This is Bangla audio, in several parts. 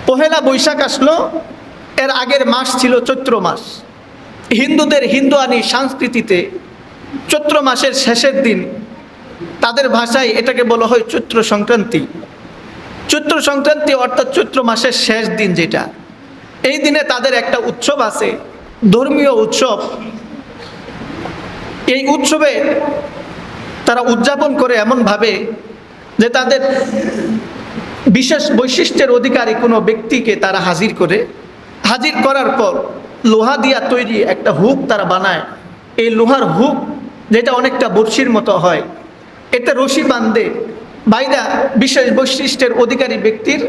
পহেলা বৈশাখ আসলো, এর আগের মাস ছিল চৈত্র মাস। হিন্দুদের হিন্দুয়ানি সংস্কৃতিতে চৈত্র মাসের শেষের দিন, তাদের ভাষায় এটাকে বলা হয় চৈত্র সংক্রান্তি। চৈত্র সংক্রান্তি অর্থাৎ চৈত্র মাসের শেষ দিন যেটা, এই দিনে তাদের একটা উৎসব আছে, ধর্মীয় উৎসব। এই উৎসবে তারা উদযাপন করে এমনভাবে যে তাদের বিশেষ বৈশিষ্ট্যের অধিকারী কোনো ব্যক্তিকে তারা হাজির করে, হাজির করার পর লোহা দিয়া তৈরি একটা হুক তারা বানায়। এই লোহার হুক যেটা অনেকটা বড়শির মতো হয়, এতে রশি বাঁধে বাইদা বিশেষ বৈশিষ্ট্যের অধিকারী ব্যক্তির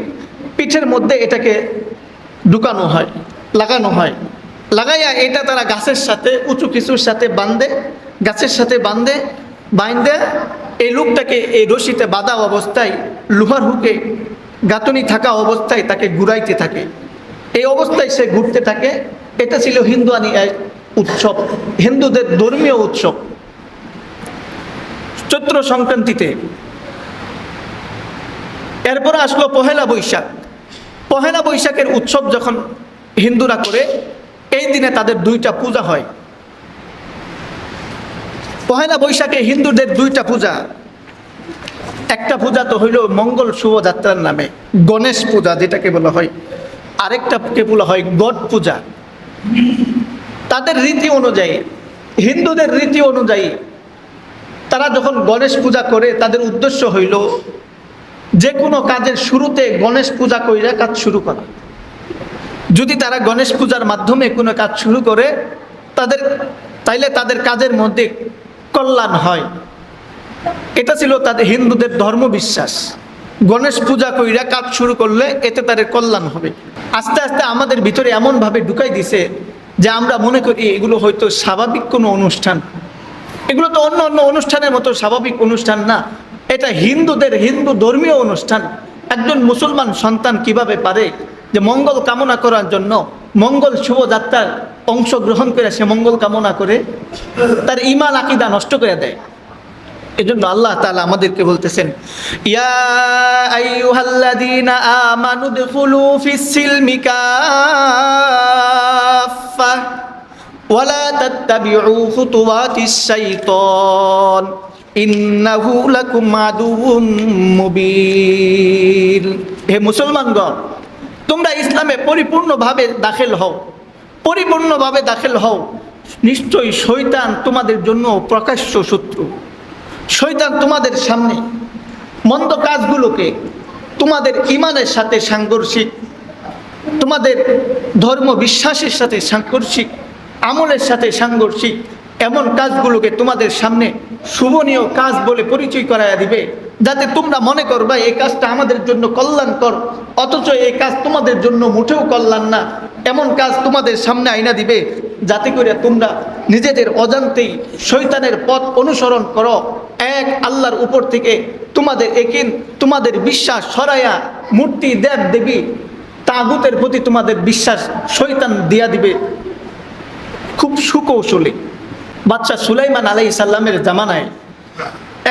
পিঠের মধ্যে এটাকে ঢুকানো হয়, লাগানো হয়। লাগাইয়া এটা তারা গাছের সাথে উঁচু কিছুর সাথে বাঁধে, গাছের সাথে বাঁধে এই লোকটাকে এই রশিতে বাঁধা অবস্থায় লোহার হুকে গাঁথনি থাকা অবস্থায় তাকে ঘুরাইতে থাকে। এই অবস্থায় সে ঘুরতে থাকে। এটা ছিল হিন্দুয়ানি উৎসব, হিন্দুদের ধর্মীয় উৎসব চৈত্র সংক্রান্তিতে। এরপরে আসলো পহেলা বৈশাখ। পহেলা বৈশাখের উৎসব যখন হিন্দুরা করে, এই দিনে তাদের দুইটা পূজা হয়। পহেলা বৈশাখে হিন্দুদের দুইটা পূজা। একটা পূজা তো হইল মঙ্গল শুভযাত্রার নামে গণেশ পূজা যেটাকে বলা হয়, আরেকটাকে বলা হয় গড পূজা। তাদের রীতি অনুযায়ী, হিন্দুদের রীতি অনুযায়ী তারা যখন গণেশ পূজা করে, তাদের উদ্দেশ্য হইল যে কোনো কাজের শুরুতে গণেশ পূজা কইরা কাজ শুরু করা। যদি তারা গণেশ পূজার মাধ্যমে কোনো কাজ শুরু করে তাইলে তাদের কাজের মধ্যে কল্যাণ হয়। এটা ছিল তাদের হিন্দুদের ধর্ম বিশ্বাস। গণেশ পূজা কইরা কাজ শুরু করলে এতে তাদের কল্যাণ হবে। আস্তে আস্তে আমাদের ভিতরে এমনভাবে ঢুকাই দিছে যে আমরা মনে করি এগুলো হয়তো স্বাভাবিক কোনো অনুষ্ঠান। এগুলো তো অন্য অন্য অনুষ্ঠানের মতো স্বাভাবিক অনুষ্ঠান না, এটা হিন্দুদের হিন্দু ধর্মীয় অনুষ্ঠান। একজন মুসলমান সন্তান কিভাবে পারে যে মঙ্গল কামনা করার জন্য মঙ্গল শুভযাত্রার অংশগ্রহণ করে সে মঙ্গল কামনা করে তার ঈমান আকীদা নষ্ট করে দেয়। এজন্য আল্লাহ তাআলা আমাদেরকে বলতেছেন, ইয়া আইয়ুহাল্লাযীনা আমানু দুখুলু ফিস-সিলমি কাফফা ওয়া লা তাত্তাবিউ খুতুওয়াতিশ শাইতান ইন্নাহু লাকুম আদুউম মুবিন। হে মুসলমানগণ, তোমরা ইসলামে পরিপূর্ণভাবে দাখিল হও, পরিপূর্ণভাবে দাখিল হও। নিশ্চয়ই শয়তান তোমাদের জন্য প্রকাশ্য শত্রু। শয়তান তোমাদের সামনে মন্দ কাজগুলোকে, তোমাদের ঈমানের সাথে সাংঘর্ষিক, তোমাদের ধর্ম বিশ্বাসের সাথে সাংঘর্ষিক, আমলের সাথে সাংঘর্ষিক এমন কাজগুলোকে তোমাদের সামনে শুভনীয় কাজ বলে পরিচয় করাইয়া দিবে, যাতে তোমরা মনে করবা এই কাজটা আমাদের জন্য কল্যাণকর, অথচ এই কাজ তোমাদের জন্য মোটেও কল্যাণ না। এমন কাজ তোমাদের সামনে আইনা দিবে যাতে করে তোমরা নিজেদের অজান্তেই শয়তানের পথ অনুসরণ করো। এক আল্লাহর উপর থেকে তোমাদের একিন, তোমাদের বিশ্বাস সরাইয়া মূর্তি দেব দেবী তাগুতের প্রতি তোমাদের বিশ্বাস শয়তান দিয়া দিবে খুব সুকৌশলে। বাদশাহ সুলাইমান আলাইহিস সালামের জামানায়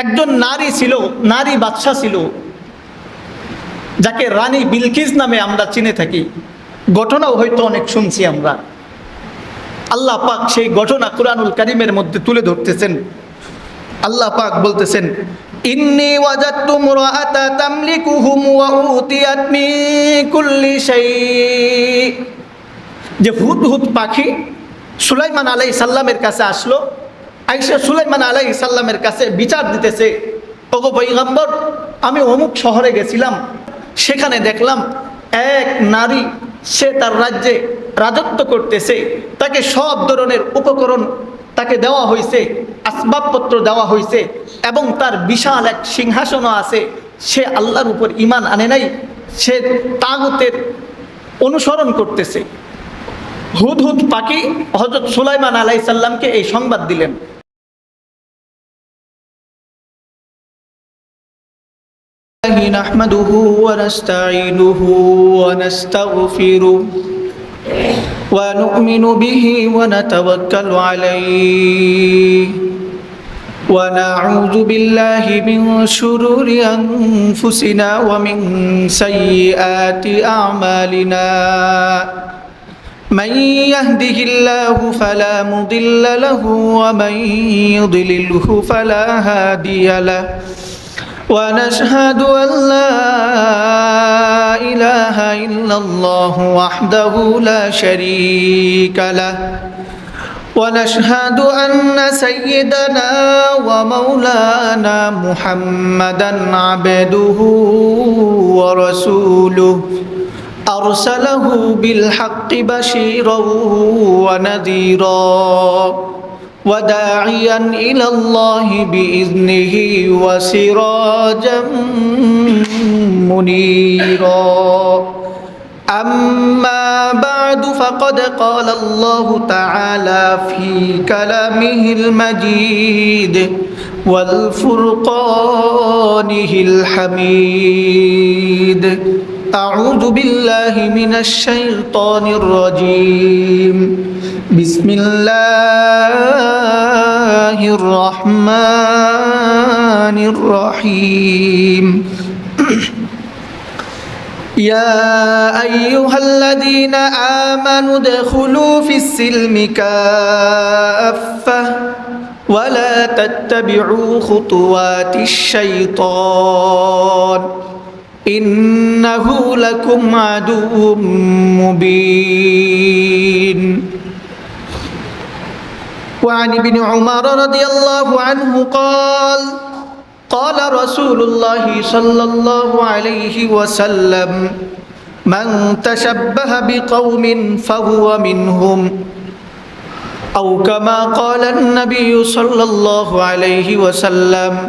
একজন নারী ছিল, নারী বাদশাহ ছিল, যাকে রানী বিলকিস নামে আমরা চিনে থাকি। ঘটনাও হয়তো অনেক শুনছি আমরা। আল্লাহ পাক সেই ঘটনা কুরআনুল কারীমের মধ্যে তুলে ধরতেছেন। আল্লাহ পাক বলতেছেন, ইন্নী ওয়াজাদতু মুরআতা তামলিকুহুম ওয়া উতিয়াত মিন কুল্লি শাই। যে হুদহুদ পাখি সুলাইমান আলাইহিস সালামের কাছে আসলো, আয়েশা সুলাইমান আলাইহিস সালামের কাছে বিচার দিতেছে, ওগো পয়গম্বর, আমি অমুক শহরে গেছিলাম, সেখানে দেখলাম এক নারী, সে তার রাজ্যে রাজত্ব করতেছে, তাকে সব ধরনের উপকরণ তাকে দেওয়া হয়েছে, আসবাবপত্র দেওয়া হয়েছে এবং তার বিশাল এক সিংহাসনও আছে। সে আল্লাহর উপর ঈমান আনে নাই, সে তাগুতের অনুসরণ করতেছে। হুদহুদ পাখি হযরত সুলাইমান আলাইহিস সালামকে এই সংবাদ দিলেন। নাহমাদুহু ওয়া নাস্তাঈনুহু ওয়া নাস্তাগফিরুহু ওয়া নু'মিনু বিহি ওয়া নাতাওয়াক্কালু আলাইহি ونعوذ بالله من شرور أنفسنا ومن سيئات أعمالنا من يهده الله فلا مضل له ومن يضلله فلا هادي له ونشهد أن لا إله إلا الله وحده لا شريك له ونشهد أن سيدنا ومولانا محمدا عبده ورسوله أرسله بالحق بشيرا ونذيرا وداعيا إلى الله بإذنه وسراجا منيرا أما بعد فقد قال الله تعالى في كلامه المجيد والفرقانه الحميد أعوذ بالله من الشيطان الرجيم بسم الله الرحمن الرحيم يا أيها الذين آمنوا ادخلوا في السلم كافة ولا تتبعوا خطوات الشيطان إنه لكم عدو مبين وعن ابن عمر رضي الله عنه قال قال رسول الله صلى الله عليه وسلم من تشبه بقوم فهو منهم أو كما قال النبي صلى الله عليه وسلم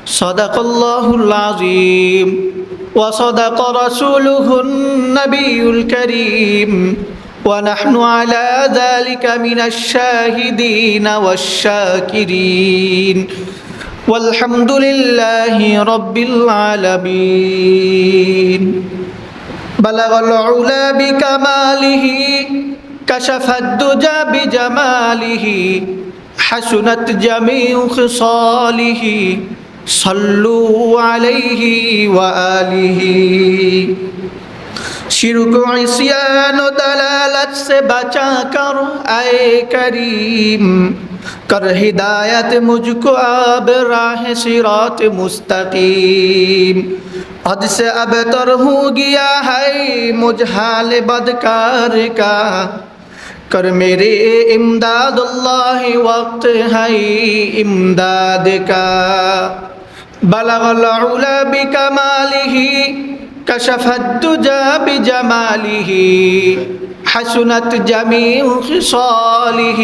صدق الله العظيم وصدق رسوله النبي الكريم ونحن على ذلك من الشاهدين والشاكرين والحمد لله رب العالمين بلغ العلا بكماله كشف الدجى بجماله حسنت جميع خصاله صلوا عليه وآله शिरक इस्यान दलालत से बचा कर आए करीम कर हिदायत मुझको अब राह सिरात मुस्तकीम हद से अब तर हो गया है मुझ हाल बदकार का कर मेरे इमदाद अल्लाह वक्त है इमदाद का बलगल उला बिकमालिही कशफ الدجى بجماله حسنت جميع خصاله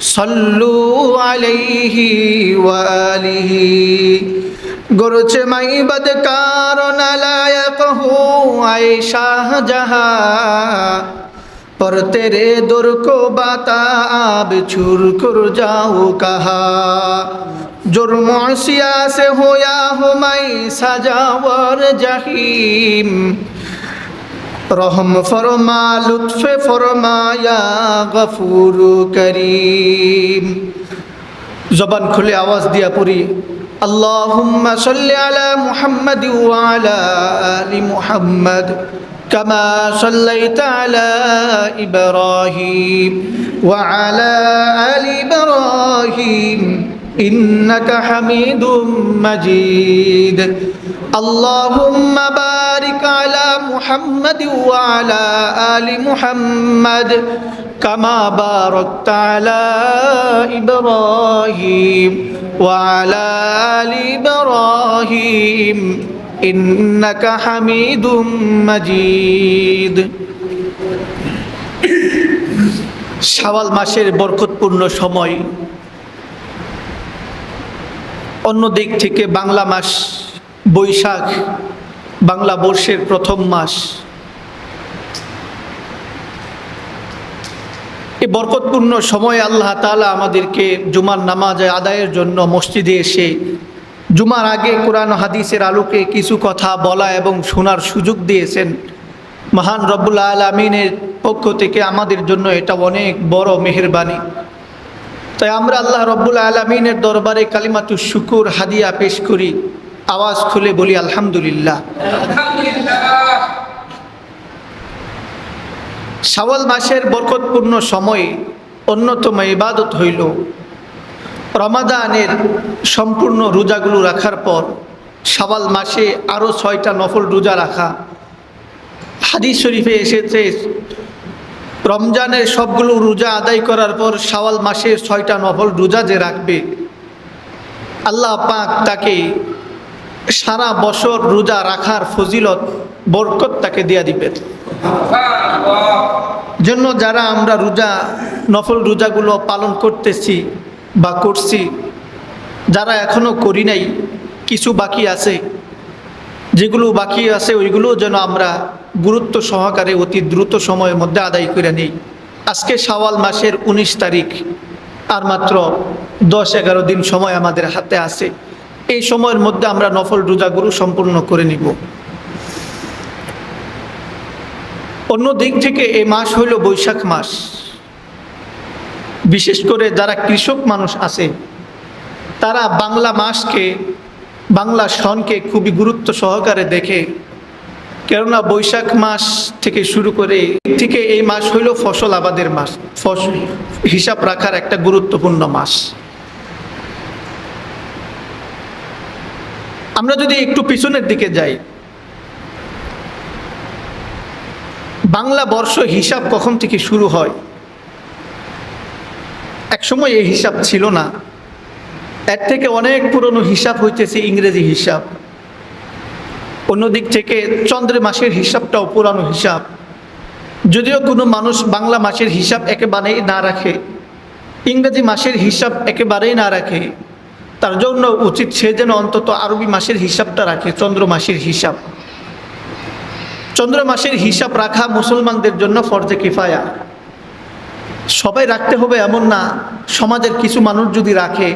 صلوا عليه وآله گرچه میں بدکار نلائق ہوں اے شاہ جہاں پر تیرے در کو باتا آب چھوڑ کر جاؤ کہاں जुर्म सिया से होया हो मैं सजावर जहीम रहम फरमा लुत्फ फरमाया गफूर करीम जबान खुले आवाज दिया पूरी अल्लाहुम्मा सल्लि अला मुहम्मद व अला आलि मुहम्मद कमा सल्लैता अला इब्राहीम व अला आलि इब्राहीम إنك حميد مجيد اللهم بارك على محمد وعلى آل محمد كما باركت على إبراهيم وعلى آل إبراهيم إنك حميد مجيد শাওয়াল মাসের বরকতপূর্ণ সময় অন্য দিক থেকে বাংলা মাস বৈশাখ বাংলা বর্ষের প্রথম মাস এই বরকতপূর্ণ সময়ে আল্লাহ তাআলা আমাদেরকে জুমার নামাজ আদায়ের জন্য মসজিদে এসে জুমার আগে কোরআন হাদিসের আলোকে কিছু কথা বলা এবং শোনার সুযোগ দিয়েছেন। মহান রব্বুল আলামিনের পক্ষ থেকে আমাদের জন্য এটা অনেক বড় মেহেরবানি। তাই আমরা আল্লাহ রব্বুল আলামিনের দরবারে কালিমাতুশ শুকুর হাদিয়া পেশ করি, আওয়াজ খুলে বলি আলহামদুলিল্লাহ। শাওয়াল মাসের বরকতপূর্ণ সময়ে অন্যতম ইবাদত হইল রমাদানের সম্পূর্ণ রোজাগুলো রাখার পর শাওয়াল মাসে আরও 6টা নফল রোজা রাখা। হাদিস শরীফে এসেছে রমজানের সবগুলো রোজা আদায় করার পর শাওয়াল মাসে 6টা নফল রোজা যে রাখবে, আল্লাহ পাক তাকে সারা বছর রোজা রাখার ফজিলত বরকত তাকে দিয়া দিবেন। জন্য যারা আমরা রোজা নফল রোজাগুলো পালন করতেছি বা করছি, যারা এখনো করি নাই, কিছু বাকি আছে, যেগুলো বাকি আছে ওইগুলো যেন আমরা গুরুত্ব সহকারে অতি দ্রুত সময়ের মধ্যে আদায় করে নিই। আজকে শাওয়াল মাসের 19 তারিখ, আর মাত্র 10-11 দিন সময় আমাদের হাতে আছে। এই সময়ের মধ্যে আমরা নফল রোজাগুলো সম্পূর্ণ করে নিব। অন্য দিক থেকে এই মাস হইল বৈশাখ মাস। বিশেষ করে যারা কৃষক মানুষ আছে তারা বাংলা মাসকে, বাংলা সনকে খুবই গুরুত্ব সহকারে দেখে, কেননা বৈশাখ মাস থেকে শুরু করে এই মাস হইল ফসল আবাদের মাস, ফসল হিসাব রাখার একটা গুরুত্বপূর্ণ মাস। আমরা যদি একটু পিছনের দিকে যাই, বাংলা বর্ষ হিসাব কখন থেকে শুরু হয়? একসময় এই হিসাব ছিল না, এর থেকে অনেক পুরনো হিসাব হইতেছে ইংরেজি হিসাব। অন্যদিক থেকে চন্দ্র মাসের হিসাবটাও পুরানো হিসাব। যদিও কোনো মানুষ বাংলা মাসের হিসাব একেবারেই না রাখে, ইংরেজি মাসের হিসাব একেবারেই না রাখে, তার জন্য উচিত সে যেন অন্তত আরবি মাসের হিসাবটা রাখে, চন্দ্র মাসের হিসাব। চন্দ্র মাসের হিসাব রাখা মুসলমানদের জন্য ফরজে কিফায়া। সবাই রাখতে হবে এমন না, সমাজের কিছু মানুষ যদি রাখে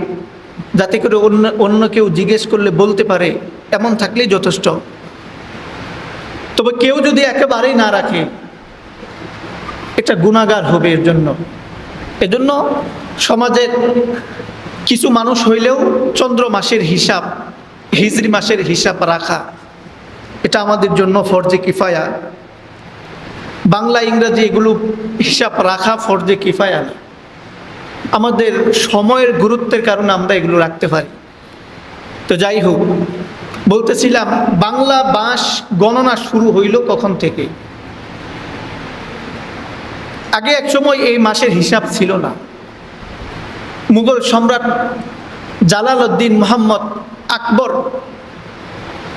যাতে করে অন্য কেউ জিজ্ঞেস করলে বলতে পারে, এমন থাকলেই যথেষ্ট। তবে কেউ যদি একেবারেই না রাখে এটা গুনাহগার হবে এর জন্য। এজন্য সমাজের কিছু মানুষ হইলেও চন্দ্র মাসের হিসাব, হিজরি মাসের হিসাব রাখা, এটা আমাদের জন্য ফরজে কিফায়া। বাংলা ইংরেজি এগুলো হিসাব রাখা ফরজে কিফায়া না, আমাদের সময়ের গুরুত্বের কারণে আমরা এগুলো রাখতে পারি। তো যাই হোক, বলতেছিলাম বাংলা মাস গণনা শুরু হইল কখন থেকে? আগে এক সময় এই মাসের হিসাব ছিল না। মুঘল সম্রাট জালালউদ্দিন মুহাম্মদ আকবর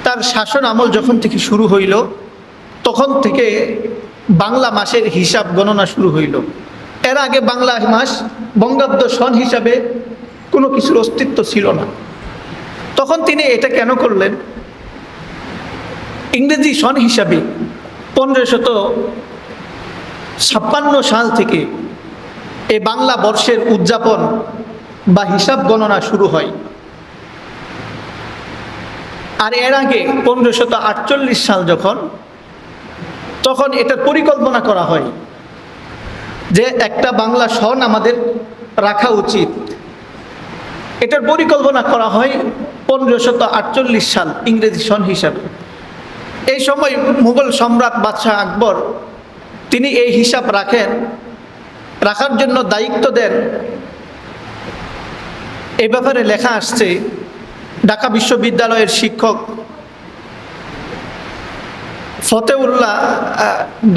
তার শাসন আমল যখন থেকে শুরু হইল তখন থেকে বাংলা মাসের হিসাব গণনা শুরু হইল। এর আগে বাংলা মাস বঙ্গাব্দ সন হিসাবে কোনো কিছুর অস্তিত্ব ছিল না। তখন তিনি এটা কেন করলেন? ইংরেজি সন হিসাবে 1556 সাল থেকে এই বাংলা বর্ষের উদযাপন বা হিসাব গণনা শুরু হয়। আর এর আগে 1548 সাল তখন এটার পরিকল্পনা করা হয় যে একটা বাংলা সন আমাদের রাখা উচিত। এটার পরিকল্পনা করা হয় 1548 সাল ইংরেজি সন হিসাবে। এই সময় মুঘল সম্রাট বাদশাহ আকবর তিনি এই হিসাব রাখার জন্য দায়িত্ব দেন। এই ব্যাপারে লেখা আসছে, ঢাকা বিশ্ববিদ্যালয়ের শিক্ষক ফতেউল্লাহ,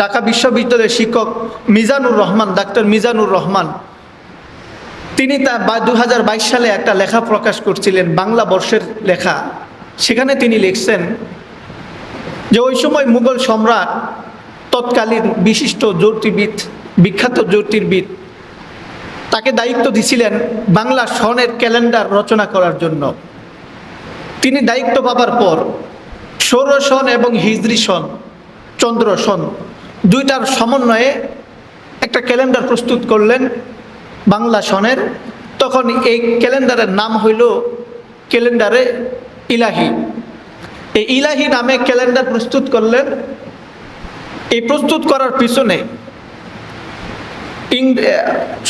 ঢাকা বিশ্ববিদ্যালয়ের শিক্ষক মিজানুর রহমান, ডাক্তার মিজানুর রহমান, তিনি তা 2022 সালে একটা লেখা প্রকাশ করছিলেন, বাংলা বর্ষের লেখা। সেখানে তিনি লিখছেন যে ওই সময় মুঘল সম্রাট তৎকালীন বিশিষ্ট জ্যোতির্বিদ, বিখ্যাত জ্যোতির্বিদ, তাকে দায়িত্ব দিছিলেন বাংলা সনের ক্যালেন্ডার রচনা করার জন্য। তিনি দায়িত্ব পাবার পর সৌর সন এবং হিজরি সন, চন্দ্র সন, দুইটার সমন্বয়ে একটা ক্যালেন্ডার প্রস্তুত করলেন বাংলা সনের। তখন এই ক্যালেন্ডারের নাম হইল ক্যালেন্ডারে ইলাহি। এই ইলাহি নামে ক্যালেন্ডার প্রস্তুত করলেন। এই প্রস্তুত করার পিছনে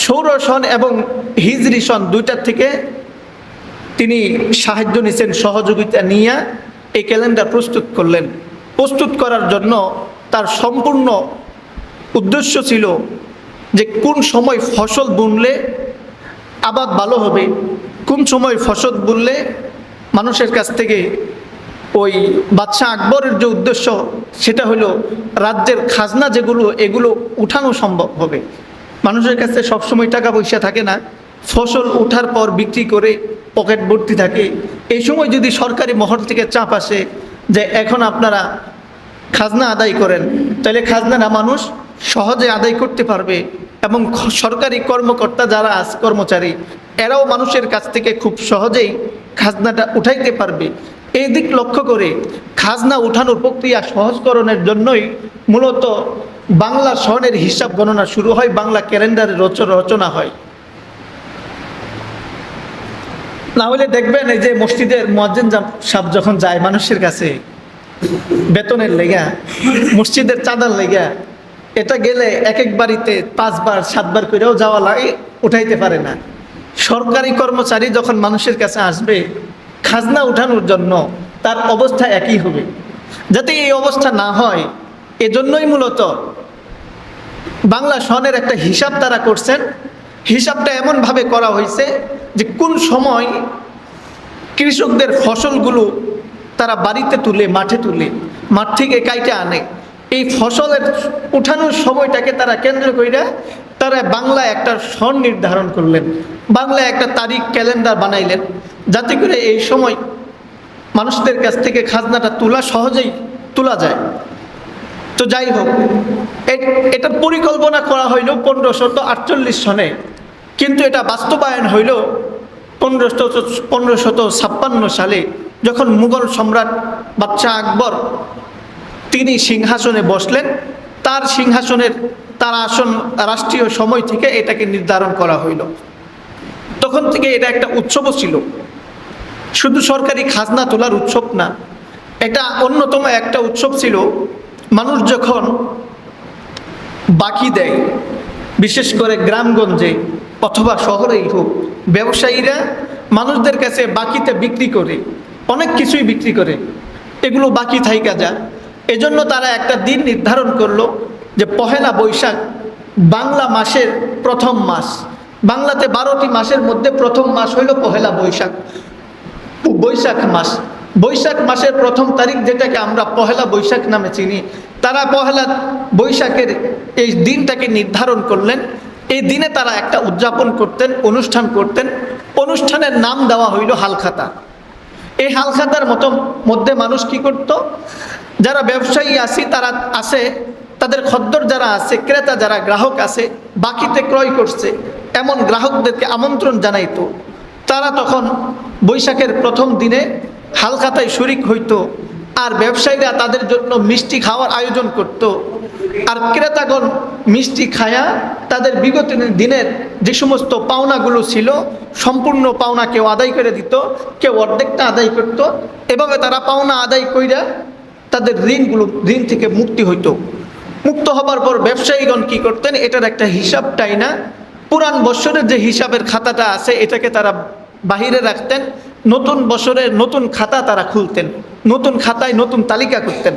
সৌর সন এবং হিজরি সন দুইটার থেকে তিনি সাহায্য নিয়েছেন, সহযোগিতা নিয়ে এই ক্যালেন্ডার প্রস্তুত করলেন। প্রস্তুত করার জন্য তার সম্পূর্ণ উদ্দেশ্য ছিল যে কোন সময় ফসল বুনলে আবাদ ভালো হবে, কোন সময় ফসল বুনলে মানুষের কাছ থেকে ওই বাদশাহ আকবরের যে উদ্দেশ্য সেটা হলো রাজ্যের খাজনা যেগুলো এগুলো উঠানো সম্ভব হবে। মানুষের কাছে সবসময় টাকা পয়সা থাকে না, ফসল ওঠার পর বিক্রি করে পকেট ভর্তি থাকে। এই সময় যদি সরকারি মহল থেকে চাপ আসে যে এখন আপনারা খাজনা আদায় করেন, তাহলে খাজনাটা মানুষ সহজে আদায় করতে পারবে এবং সরকারি কর্মকর্তা যারা আছে কর্মচারী এরাও মানুষের কাছ থেকে খুব সহজেই খাজনাটা উঠাইতে পারবে। এই দিক লক্ষ্য করে খাজনা উঠানোর প্রক্রিয়া সহজকরণের জন্যই মূলত বাংলা সনের হিসাব গণনা শুরু হয়, বাংলা ক্যালেন্ডারের রচনা হয়। না হলে দেখবেন এই যে মসজিদের মুয়াজ্জিন সাহেব যখন যায় মানুষের কাছে বেতনের লেগা, মসজিদের চাঁদার লেগা, এটা গেলে এক এক বাড়িতে 5 বার 7 বার করেও যাওয়া লাগে, উঠাইতে পারে না। সরকারি কর্মচারী যখন মানুষের কাছে আসবে খাজনা উঠানোর জন্য তার অবস্থা একই হবে। যাতে এই অবস্থা না হয় এজন্যই মূলত বাংলা সনের একটা হিসাব তারা করছেন। হিসাবটা এমনভাবে করা হয়েছে যে কোন সময় কৃষকদের ফসলগুলো তারা বাড়িতে তুলে, মাঠে তুলে, মাঠ থেকে কাইটে আনে, এই ফসলের উঠানোর সময়টাকে তারা কেন্দ্র করে তারা বাংলায় একটা সন নির্ধারণ করলেন, বাংলায় একটা তারিখ ক্যালেন্ডার বানাইলেন, যাতে করে এই সময় মানুষদের কাছ থেকে খাজনাটা সহজেই তোলা যায়। তো যাই হোক, এটার পরিকল্পনা করা হইল 1548 সনে, কিন্তু এটা বাস্তবায়ন হইল 1556 সালে, যখন মুঘল সম্রাট বাদশাহ আকবর তিনি সিংহাসনে বসলেন। তার সিংহাসনের তার আসন রাষ্ট্রীয় সময় থেকে এটাকে নির্ধারণ করা হইল। তখন থেকে এটা একটা উৎসবও ছিল, শুধু সরকারি খাজনা তোলার উৎসব না, এটা অন্যতম একটা উৎসব ছিল। মানুষ যখন বাকি দেয়, বিশেষ করে গ্রামগঞ্জে অথবা শহরেই হোক, ব্যবসায়ীরা মানুষদের কাছে বাকিতে বিক্রি করে, অনেক কিছুই বিক্রি করে, এগুলো বাকি থাইকা যায়। এজন্য তারা একটা দিন নির্ধারণ করলো যে পহেলা বৈশাখ বাংলা মাসের প্রথম মাস। বাংলাতে 12টি মাসের মধ্যে প্রথম মাস হইল পহেলা বৈশাখ, বৈশাখ মাস। বৈশাখ মাসের প্রথম তারিখ যেটাকে আমরা পহেলা বৈশাখ নামে চিনি, তারা পহেলা বৈশাখের এই দিনটাকে নির্ধারণ করলেন। এই দিনে তারা একটা উদযাপন করতেন, অনুষ্ঠান করতেন। অনুষ্ঠানের নাম দেওয়া হইল হালখাতা। এই হালখাতার মধ্যে মানুষ কি করত, যারা ব্যবসায়ী আছে তাদের খদ্দর যারা আছে, ক্রেতা যারা গ্রাহক আছে, বাকিতে ক্রয় করছে এমন গ্রাহকদেরকে আমন্ত্রণ জানাইতো। তারা তখন বৈশাখের প্রথম দিনে হালখাতায় শরিক হইতো, আর ব্যবসায়ীরা তাদের জন্য মিষ্টি খাওয়ার আয়োজন করত। আর ক্রেতাগণ মিষ্টি খায়া তাদের বিগত দিনের যে সমস্ত পাওনাগুলো ছিল সম্পূর্ণ পাওনা কেউ আদায় করে দিত, কেউ অর্ধেকটা আদায় করত। এভাবে তারা পাওনা আদায় কইরা তাদের ঋণ থেকে মুক্তি হইতো। মুক্ত হবার পর ব্যবসায়ীগণ কি করতেন, এটার একটা হিসাবটাই না, পুরান বছরের যে হিসাবের খাতাটা আছে এটাকে তারা বাহিরে রাখতেন। নতুন বছরের নতুন খাতা তারা খুলতেন, নতুন খাতায় নতুন তালিকা করতেন।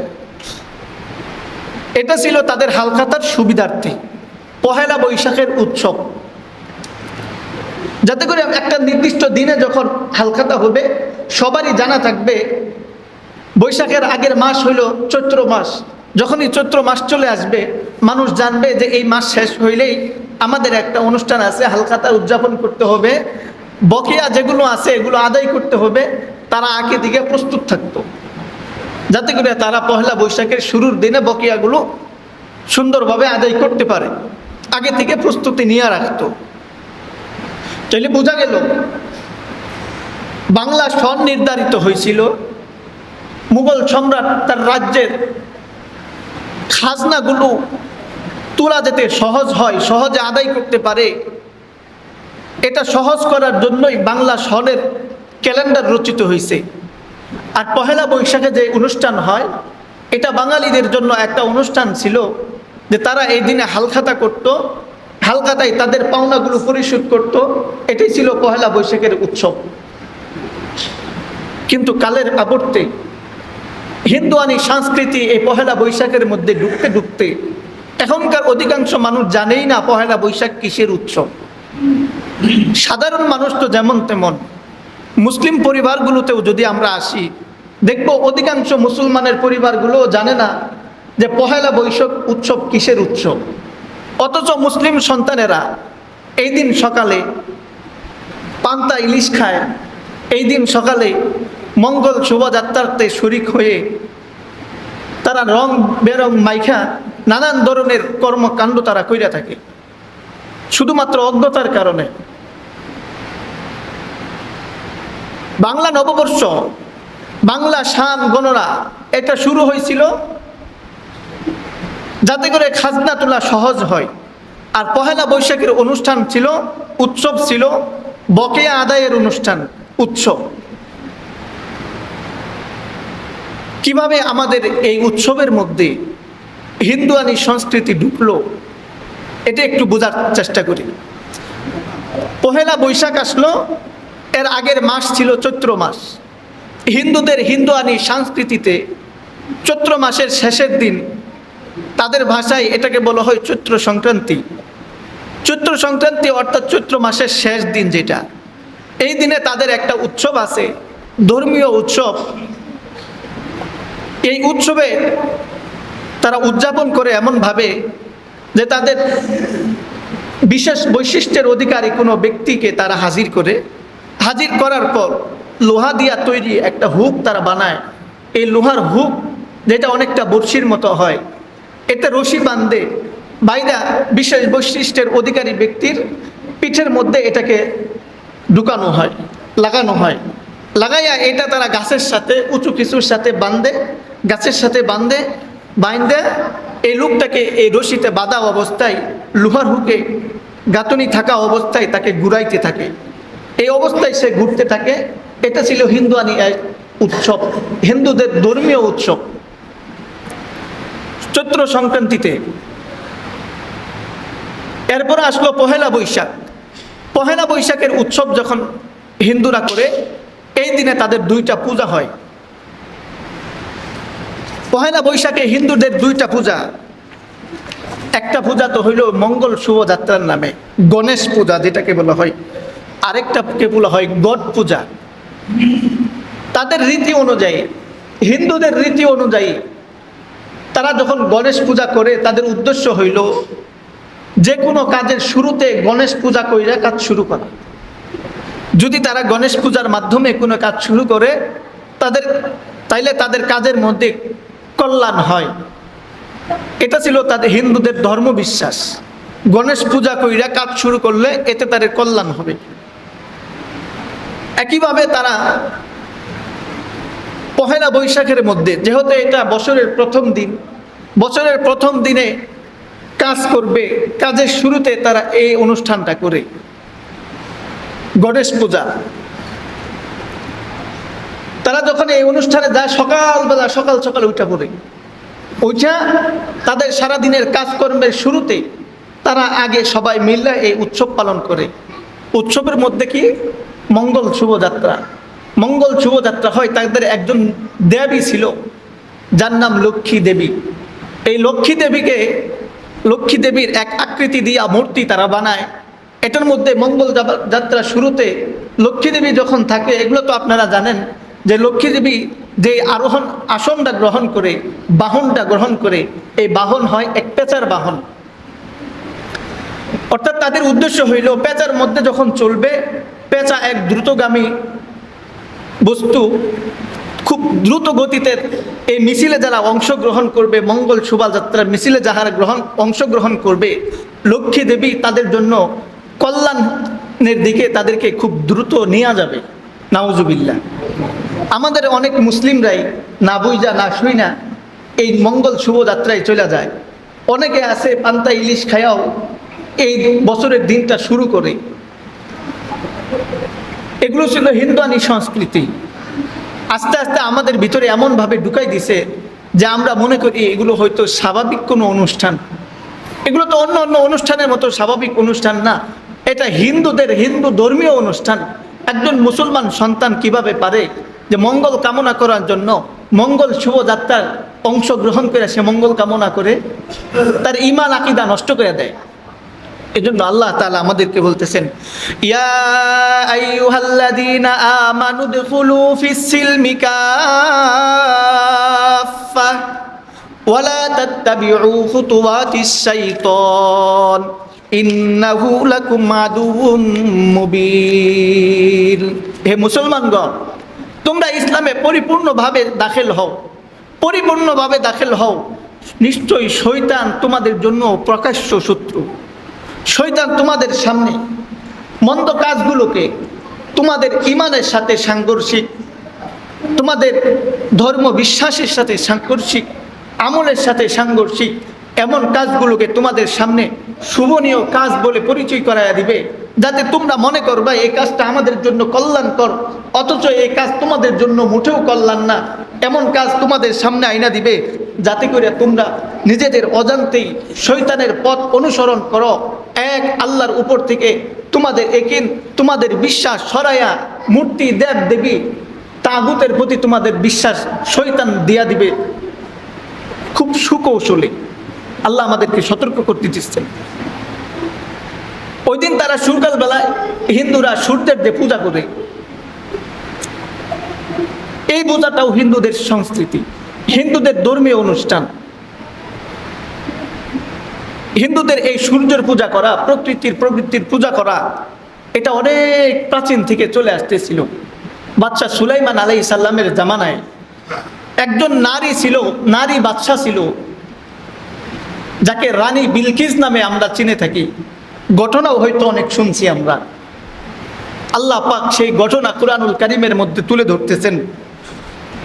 এটা ছিল তাদের হালখাতার সুবিধার্থে পহেলা বৈশাখের উৎসব, যাতে করে একটা নির্দিষ্ট দিনে যখন হালখাতা হবে সবারই জানা থাকবে বৈশাখের আগের মাস হইল চৈত্র মাস। যখনই চৈত্র মাস চলে আসবে মানুষ জানবে যে এই মাস শেষ হইলেই আমাদের একটা অনুষ্ঠান আছে, হালখাতা উদযাপন করতে হবে, বকেয়া যেগুলো আছে এগুলো আদায় করতে হবে। তারা আগে দিকে প্রস্তুত থাকতো, যাতে করে তারা পহেলা বৈশাখের শুরুর দিনে বকেয়াগুলো সুন্দরভাবে আদায় করতে পারে, আগে থেকে প্রস্তুতি নিয়ে রাখতো। তাহলে বোঝা গেল বাংলা সন নির্ধারিত হয়েছিল মুঘল সম্রাট তার রাজ্যের খাজনাগুলো তোলা যাতে সহজ হয়, সহজে আদায় করতে পারে, এটা সহজ করার জন্যই বাংলা সনের ক্যালেন্ডার রচিত হয়েছে। আর পহেলা বৈশাখে যে অনুষ্ঠান হয় এটা বাঙালিদের জন্য একটা অনুষ্ঠান ছিল যে তারা এই দিনে হালখাতা করত, হালখাতায় তাদের পাওনাগুলো পরিশোধ করত। এটাই ছিল পহেলা বৈশাখের উৎসব। কিন্তু কালের আবর্তে হিন্দুয়ানি সংস্কৃতি এই পহেলা বৈশাখের মধ্যে ঢুকতে ঢুকতে এখনকার অধিকাংশ মানুষ জানেই না পহেলা বৈশাখ কিসের উৎসব। সাধারণ মানুষ তো যেমন তেমন, মুসলিম পরিবারগুলোতেও যদি আমরা আসি দেখব অধিকাংশ মুসলমানের পরিবারগুলো জানে না যে পহেলা বৈশাখ উৎসব কিসের উৎসব। অথচ মুসলিম সন্তানেরা এই দিন সকালে পান্তা ইলিশ খায়, এই দিন সকালে মঙ্গল শোভাযাত্রাতে শরিক হয়ে তারা রং বেরং মাইখা নানান ধরনের কর্মকাণ্ড তারা কইরা থাকে শুধুমাত্র অজ্ঞতার কারণে। বাংলা নববর্ষ, বাংলা সান গণনা এটা শুরু হয়েছিল যাতে করে খাজনা তোলা সহজ হয়। আর পহেলা বৈশাখের অনুষ্ঠান ছিল, উৎসব ছিল বকেয়া আদায়ের অনুষ্ঠান, উৎসব। কিভাবে আমাদের এই উৎসবের মধ্যে হিন্দুয়ানি সংস্কৃতি ঢুকলো এটা একটু বোঝার চেষ্টা করি। পহেলা বৈশাখ আসলো, এর আগের মাস ছিল চৈত্র মাস। হিন্দুদের হিন্দুয়ানি সংস্কৃতিতে চৈত্র মাসের শেষের দিন, তাদের ভাষায় এটাকে বলা হয় চৈত্র সংক্রান্তি। চৈত্র সংক্রান্তি অর্থাৎ চৈত্র মাসের শেষ দিন যেটা, এই দিনে তাদের একটা উৎসব আছে, ধর্মীয় উৎসব। এই উৎসবে তারা উদযাপন করে এমনভাবে যে তাদের বিশেষ বৈশিষ্ট্যের অধিকারী কোনো ব্যক্তিকে তারা হাজির করে, হাজির করার পর লোহা দিয়া তৈরি একটা হুক তারা বানায়। এই লোহার হুক যেটা অনেকটা বড়শির মতো হয়, এতে রশি বাঁধে বাইরা বিশেষ বৈশিষ্ট্যের অধিকারী ব্যক্তির পিঠের মধ্যে এটাকে ঢুকানো হয়, লাগানো হয়। লাগাইয়া এটা তারা গাছের সাথে উঁচু কিছুর সাথে বাঁধে, গাছের সাথে বাঁধে এই লোকটাকে এই রশিতে বাঁধা অবস্থায় লোহার হুকে গাঁথনি থাকা অবস্থায় তাকে ঘুরাইতে থাকে। এই অবস্থায় সে ঘুরতে থাকে। এটা ছিল হিন্দুয়ানি উৎসব, হিন্দুদের ধর্মীয় উৎসব চৈত্র সংক্রান্তিতে। এরপরে আসলো পহেলা বৈশাখ। পহেলা বৈশাখের উৎসব যখন হিন্দুরা করে, এই দিনে তাদের দুইটা পূজা হয়। পহেলা বৈশাখে হিন্দুদের দুইটা পূজা। একটা পূজা তো হইল মঙ্গল শোভাযাত্রার নামে গণেশ পূজা যেটাকে বলা হয়, আরেকটাকে বলা হয় গড পূজা। তাদের রীতি অনুযায়ী, হিন্দুদের রীতি অনুযায়ী তারা যখন গণেশ পূজা করে তাদের উদ্দেশ্য হইল যে কোনো কাজের শুরুতে গণেশ পূজা কইরা কাজ শুরু করা। যদি তারা গণেশ পূজার মাধ্যমে কোনো কাজ শুরু করে তাইলে তাদের কাজের মধ্যে কল্যাণ হয়। এটা ছিল তাদের হিন্দুদের ধর্ম বিশ্বাস। গণেশ পূজা কইরা কাজ শুরু করলে এতে তাদের কল্যাণ হবে। একইভাবে তারা পহেলা বৈশাখের মধ্যে, যেহেতু এটা বছরের প্রথম দিন, বছরের প্রথম দিনে কাজ করবে, কাজের শুরুতে তারা এই অনুষ্ঠানটা করে গণেশ পূজা। তারা যখন এই অনুষ্ঠানে যায় সকালবেলা সকাল সকাল উঠা পড়ে, ওইটা তাদের সারাদিনের কাজকর্মের শুরুতে তারা আগে সবাই মিলে এই উৎসব পালন করে। উৎসবের মধ্যে কি মঙ্গল শুভযাত্রা, মঙ্গল শুভযাত্রা হয়। তাদের একজন দেবী ছিল যার নাম লক্ষ্মী দেবী। এই লক্ষ্মী দেবীকে, লক্ষ্মী দেবীর এক আকৃতি দিয়া মূর্তি তারা বানায়। এটার মধ্যে মঙ্গল যাত্রা শুরুতে লক্ষ্মী দেবী যখন থাকে, এগুলো তো আপনারা জানেন যে লক্ষ্মী দেবী যে আরোহণ আসনটা গ্রহণ করে, বাহনটা গ্রহণ করে, এই বাহন হয় এক পেঁচার বাহন। অর্থাৎ তাদের উদ্দেশ্য হইল পেঁচার মধ্যে যখন চলবে, পেঁচা এক দ্রুতগামী বস্তু, খুব দ্রুত গতিতে এই মিছিলে যারা অংশগ্রহণ করবে, মঙ্গল শোভাযাত্রার মিছিলে যারা অংশগ্রহণ করবে, লক্ষ্মী দেবী তাদের জন্য কল্যাণের দিকে তাদেরকে খুব দ্রুত নিয়ে যাবে। নাউজুবিল্লাহ। আমাদের অনেক মুসলিমরাই না বুঝা না শুই না এই মঙ্গল শুভযাত্রায় চলে যায়। অনেকে আছে পান্তা ইলিশ খায়াও এই বছরের দিনটা শুরু করে। এগুলো ছিল হিন্দুয়ানি সংস্কৃতি। আস্তে আস্তে আমাদের ভিতরে এমনভাবে ঢুকাই দিছে যে আমরা মনে করি এগুলো হয়তো স্বাভাবিক কোনো অনুষ্ঠান। এগুলো তো অন্য অন্য অনুষ্ঠানের মতো স্বাভাবিক অনুষ্ঠান না, এটা হিন্দুদের হিন্দু ধর্মীয় অনুষ্ঠান। একজন মুসলমান সন্তান কিভাবে পারে যে মঙ্গল কামনা করার জন্য মঙ্গল শুভযাত্রার অংশগ্রহণ করে সে মঙ্গল কামনা করে তার ঈমান আকীদা নষ্ট করে দেয়। এজন্য আল্লাহ তাআলা আমাদেরকে বলতেছেন, ইয়া আইয়ুহাল্লাযীনা আমানু দুখুলু ফিস-সিলমি কাফফা ওয়ালা তাত্তাবিউ খুতুওয়াতিশ শাইতান ইন্নাহু লাকুম আদুউম মুবিন। হে মুসলমানগণ, তোমরা ইসলামে পরিপূর্ণভাবে দাখিল হও, পরিপূর্ণভাবে দাখিল হও। নিশ্চয়ই শয়তান তোমাদের জন্য প্রকাশ্য শত্রু। শয়তান তোমাদের সামনে মন্দ কাজগুলোকে, তোমাদের ঈমানের সাথে সাংঘর্ষিক, তোমাদের ধর্ম বিশ্বাসের সাথে সাংঘর্ষিক, আমলের সাথে সাংঘর্ষিক এমন কাজগুলোকে তোমাদের সামনে শুভনীয় কাজ বলে পরিচয় করাইয়া দিবে, যাতে তোমরা মনে করবা এই কাজটা আমাদের জন্য কল্যাণকর, অথচ এই কাজ তোমাদের জন্য মোটেও কল্যাণ না। এমন কাজ তোমাদের সামনে আইনা দিবে যাতে করে তোমরা নিজেদের অজান্তেই শয়তানের পথ অনুসরণ করো। এক আল্লাহর উপর থেকে তোমাদের একিন, তোমাদের বিশ্বাস সরাইয়া মূর্তি, দেব দেবী, তাগুতের প্রতি তোমাদের বিশ্বাস শয়তান দিয়া দিবে খুব সুকৌশলে। আল্লাহ আমাদেরকে সতর্ক করতে দিচ্ছেন। ওই দিন তারা সকালবেলায় হিন্দুরা সূর্যের যে পূজা করে, এই পূজাটাও হিন্দুদের সংস্কৃতি, হিন্দুদের ধর্মীয় অনুষ্ঠান। হিন্দুদের এই সূর্যের পূজা করা, প্রকৃতির পূজা করা, এটা অনেক প্রাচীন থেকে চলে আসতেছিল। বাদশাহ সুলাইমান আলাইহিস সালামের জামানায় একজন নারী ছিল, নারী বাদশাহ ছিল, যাকে রানী বিলকিস নামে আমরা চিনে থাকি। ঘটনাও হয়তো অনেক শুনছি আমরা। আল্লাহ পাক সেই ঘটনা কুরআনুল কারীমের মধ্যে তুলে ধরতেছেন।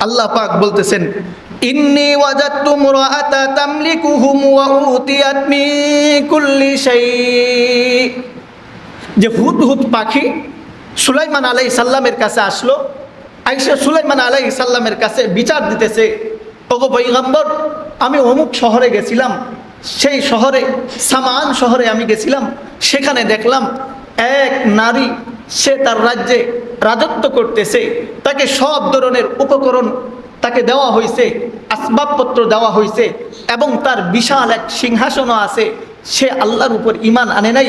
আল্লাহ পাক বলতেছেন, ইন্নী ওয়াজাদতু মুরআতা তামলিকুহুম ওয়া উতিয়াত মিন কুল্লি শাই। যে হুদহুদ পাখি সুলাইমান আলাইহিস সালামের কাছে আসলো, আয়েশা সুলাইমান আলাইহিস সালামের কাছে বিচার দিতেছে, ওগো পয়গম্বর, আমি অমুক শহরে গেছিলাম, সেই শহরে সামান শহরে আমি গেছিলাম, সেখানে দেখলাম এক নারী, সে তার রাজ্যে রাজত্ব করতেছে, তাকে সব ধরনের উপকরণ তাকে দেওয়া হয়েছে, আসবাবপত্র দেওয়া হয়েছে, এবং তার বিশাল এক সিংহাসনও আছে। সে আল্লাহর উপর ঈমান আনে নাই,